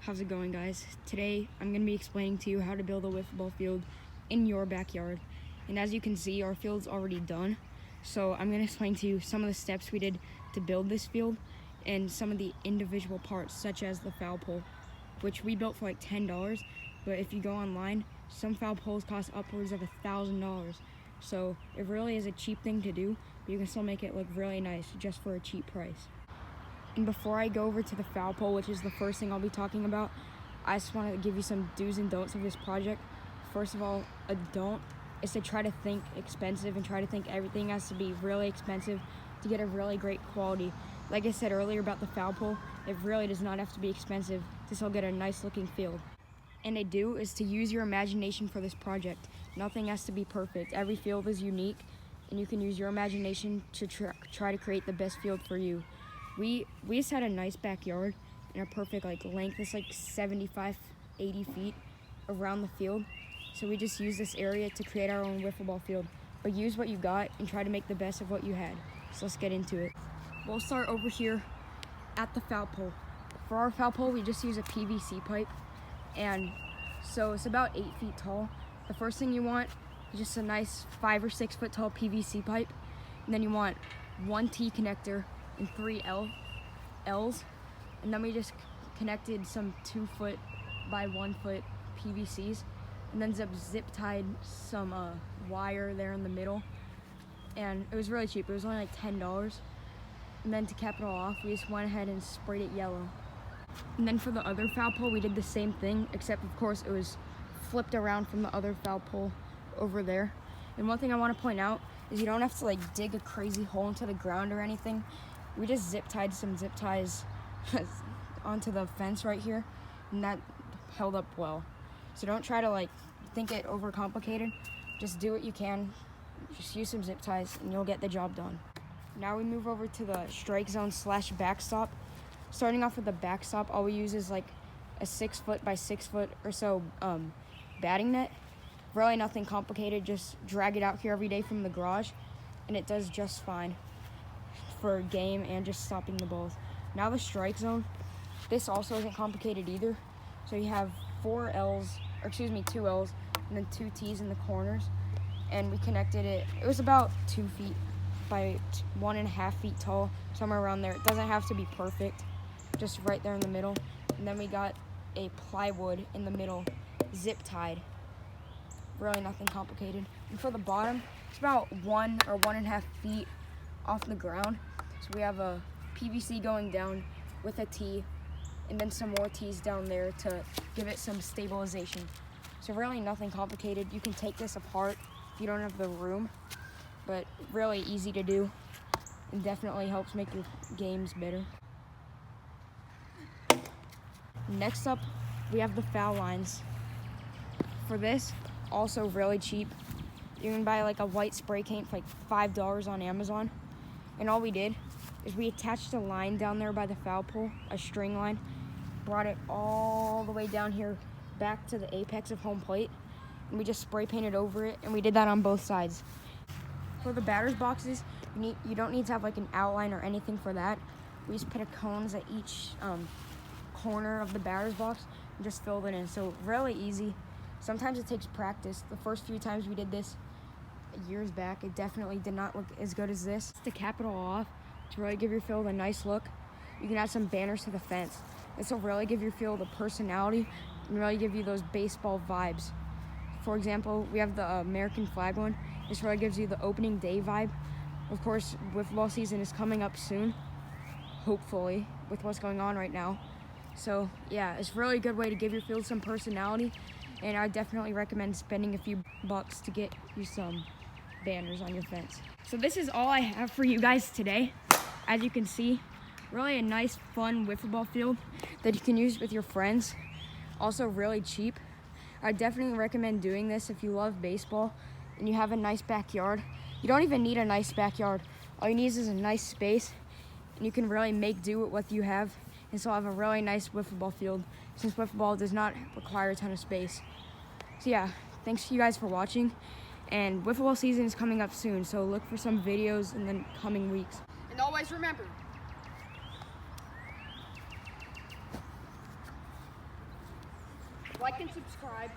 How's it going, guys? Today I'm going to be explaining to you how to build a wiffle field in your backyard. And as you can see, our field's already done. So I'm going to explain to you some of the steps we did to build this field and some of the individual parts, such as the foul pole, which we built for like $10. But if you go online, some foul poles cost upwards of $1,000. So it really is a cheap thing to do, but you can still make it look really nice just for a cheap price. And before I go over to the foul pole, which is the first thing I'll be talking about, I just want to give you some do's and don'ts of this project. First of all, a don't is to try to think expensive and try to think everything has to be really expensive to get a really great quality. Like I said earlier about the foul pole, it really does not have to be expensive to still get a nice looking field. And a do is to use your imagination for this project. Nothing has to be perfect. Every field is unique, and you can use your imagination to try to create the best field for you. We just had a nice backyard and a perfect length. It's like 75, 80 feet around the field. So we just used this area to create our own wiffle ball field. But use what you got and try to make the best of what you had. So let's get into it. We'll start over here at the foul pole. For our foul pole, we just use a PVC pipe. And so it's about 8 feet tall. The first thing you want is just a nice 5 or 6 foot tall PVC pipe. And then you want one T connector and 3 L's, and then we just connected some 2 foot by 1 foot PVCs, and then zip tied some wire there in the middle, and it was really cheap. It was only like $10. And then to cap it all off, we just went ahead and sprayed it yellow. And then for the other foul pole, we did the same thing, except of course it was flipped around from the other foul pole over there. And one thing I want to point out is you don't have to dig a crazy hole into the ground or anything. We just zip tied some zip ties onto the fence right here, and that held up well. So don't try to think it overcomplicated. Just do what you can. Just use some zip ties and you'll get the job done. Now we move over to the strike zone / backstop. Starting off with the backstop, all we use is a 6 foot by 6 foot or so batting net. Really nothing complicated. Just drag it out here every day from the garage, and it does just fine for a game and just stopping the balls. Now the strike zone, this also isn't complicated either. So you have 2 L's, and then 2 T's in the corners, and we connected it. It was about 2 feet by 1.5 feet tall, somewhere around there. It doesn't have to be perfect, just right there in the middle. And then we got a plywood in the middle, zip tied. Really nothing complicated. And for the bottom, it's about 1 or 1.5 feet off the ground. So we have a PVC going down with a T, and then some more T's down there to give it some stabilization. So really nothing complicated. You can take this apart if you don't have the room, but really easy to do and definitely helps make your games better. Next up, we have the foul lines. For this, also really cheap. You can buy a white spray paint for $5 on Amazon. And all we did is we attached a line down there by the foul pole, a string line, brought it all the way down here back to the apex of home plate, and we just spray painted over it, and we did that on both sides. For the batter's boxes, you don't need to have an outline or anything for that. We just put cones at each corner of the batter's box and just filled it in. So really easy. Sometimes it takes practice. The first few times we did this years back, it definitely did not look as good as this. To cap it all off, to really give your field a nice look, you can add some banners to the fence. This will really give your field a personality and really give you those baseball vibes. For example, we have the American flag one. This really gives you the opening day vibe. Of course, wiffle season is coming up soon, hopefully, with what's going on right now. So yeah, it's a really good way to give your field some personality, and I definitely recommend spending a few bucks to get you some banners on your fence. So this is all I have for you guys today. As you can see, really a nice, fun wiffle ball field that you can use with your friends. Also really cheap. I definitely recommend doing this if you love baseball and you have a nice backyard. You don't even need a nice backyard. All you need is a nice space, and you can really make do with what you have and still have a really nice wiffle ball field, since wiffle ball does not require a ton of space. So yeah, thanks to you guys for watching, and wiffle ball season is coming up soon, so look for some videos in the coming weeks. And always remember, like and subscribe.